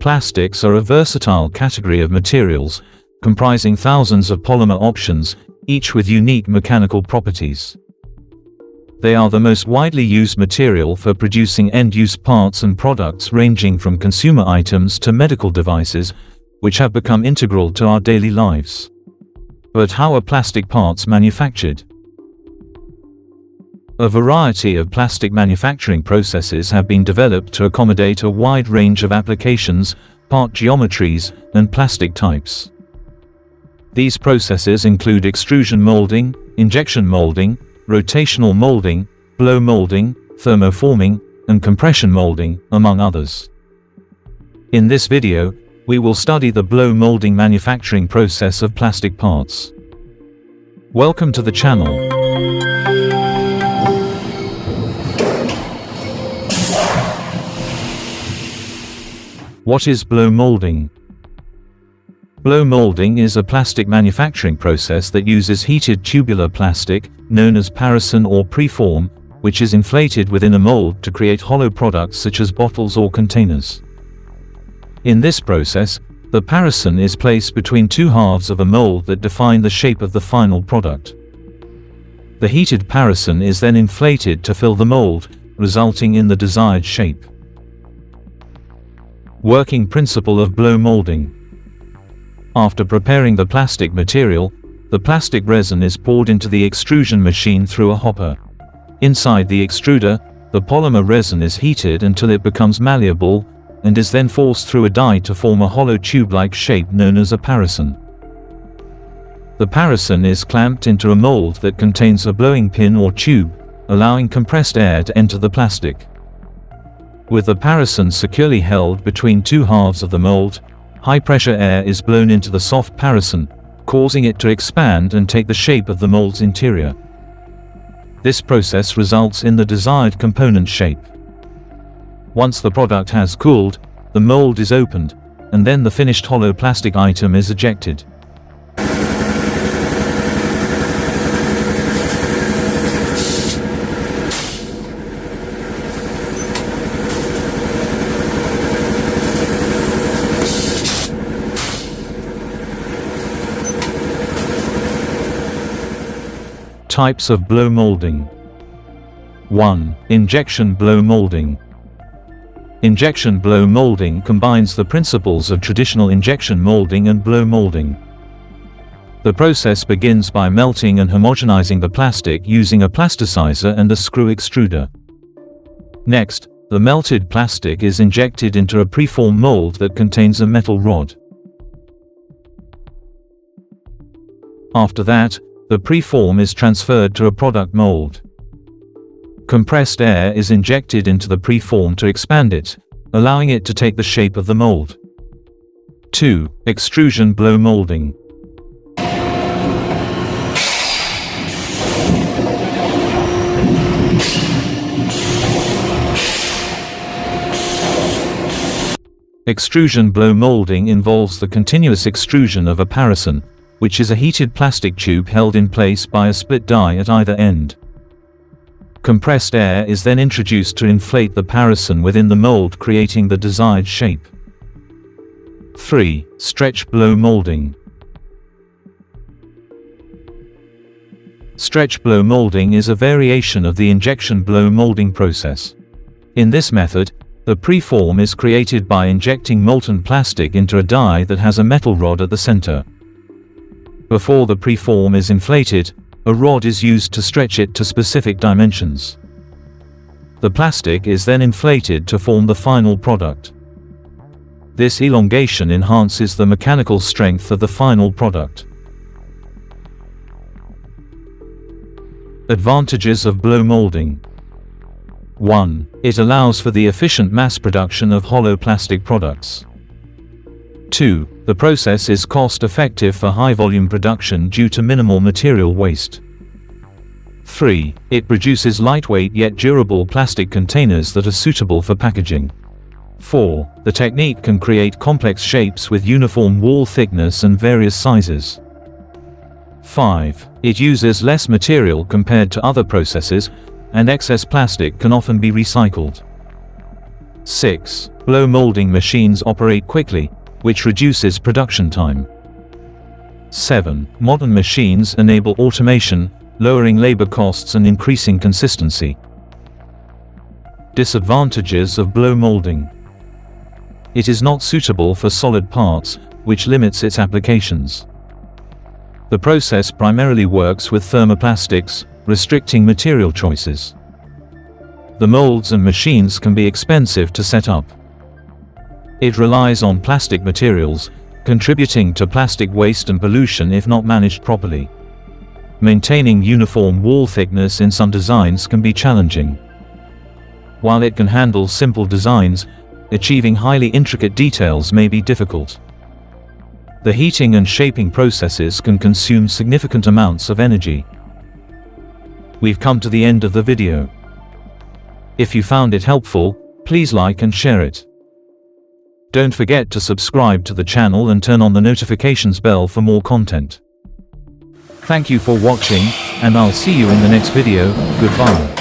Plastics are a versatile category of materials, comprising thousands of polymer options, each with unique mechanical properties. They are the most widely used material for producing end-use parts and products ranging from consumer items to medical devices, which have become integral to our daily lives. But how are plastic parts manufactured? A variety of plastic manufacturing processes have been developed to accommodate a wide range of applications, part geometries, and plastic types. These processes include extrusion molding, injection molding, rotational molding, blow molding, thermoforming, and compression molding, among others. In this video, we will study the blow molding manufacturing process of plastic parts. Welcome to the channel. What is blow molding? Blow molding is a plastic manufacturing process that uses heated tubular plastic, known as parison or preform, which is inflated within a mold to create hollow products such as bottles or containers. In this process, the parison is placed between two halves of a mold that define the shape of the final product. The heated parison is then inflated to fill the mold, resulting in the desired shape. Working principle of blow molding. After preparing the plastic material, the plastic resin is poured into the extrusion machine through a hopper. Inside the extruder, the polymer resin is heated until it becomes malleable, and is then forced through a die to form a hollow tube-like shape known as a parison. The parison is clamped into a mold that contains a blowing pin or tube, allowing compressed air to enter the plastic. With the parison securely held between two halves of the mold, high-pressure air is blown into the soft parison, causing it to expand and take the shape of the mold's interior. This process results in the desired component shape. Once the product has cooled, the mold is opened, and then the finished hollow plastic item is ejected. Types of blow molding. 1. Injection blow molding. Injection blow molding combines the principles of traditional injection molding and blow molding. The process begins by melting and homogenizing the plastic using a plasticizer and a screw extruder. Next, the melted plastic is injected into a preform mold that contains a metal rod. After that, the preform is transferred to a product mold. Compressed air is injected into the preform to expand it, allowing it to take the shape of the mold. 2. Extrusion blow molding. Extrusion blow molding involves the continuous extrusion of a parison, which is a heated plastic tube held in place by a split die at either end. Compressed air is then introduced to inflate the parison within the mold, creating the desired shape. 3. Stretch blow molding. Stretch blow molding is a variation of the injection blow molding process. In this method, the preform is created by injecting molten plastic into a die that has a metal rod at the center. Before the preform is inflated, a rod is used to stretch it to specific dimensions. The plastic is then inflated to form the final product. This elongation enhances the mechanical strength of the final product. Advantages of blow molding. 1. It allows for the efficient mass production of hollow plastic products. 2. The process is cost-effective for high-volume production due to minimal material waste. 3. It produces lightweight yet durable plastic containers that are suitable for packaging. 4. The technique can create complex shapes with uniform wall thickness and various sizes. 5. It uses less material compared to other processes, and excess plastic can often be recycled. 6. Blow molding machines operate quickly, which reduces production time. 7. Modern machines enable automation, lowering labor costs and increasing consistency. Disadvantages of blow molding. It is not suitable for solid parts, which limits its applications. The process primarily works with thermoplastics, restricting material choices. The molds and machines can be expensive to set up. It relies on plastic materials, contributing to plastic waste and pollution if not managed properly. Maintaining uniform wall thickness in some designs can be challenging. While it can handle simple designs, achieving highly intricate details may be difficult. The heating and shaping processes can consume significant amounts of energy. We've come to the end of the video. If you found it helpful, please like and share it. Don't forget to subscribe to the channel and turn on the notifications bell for more content. Thank you for watching, and I'll see you in the next video. Goodbye.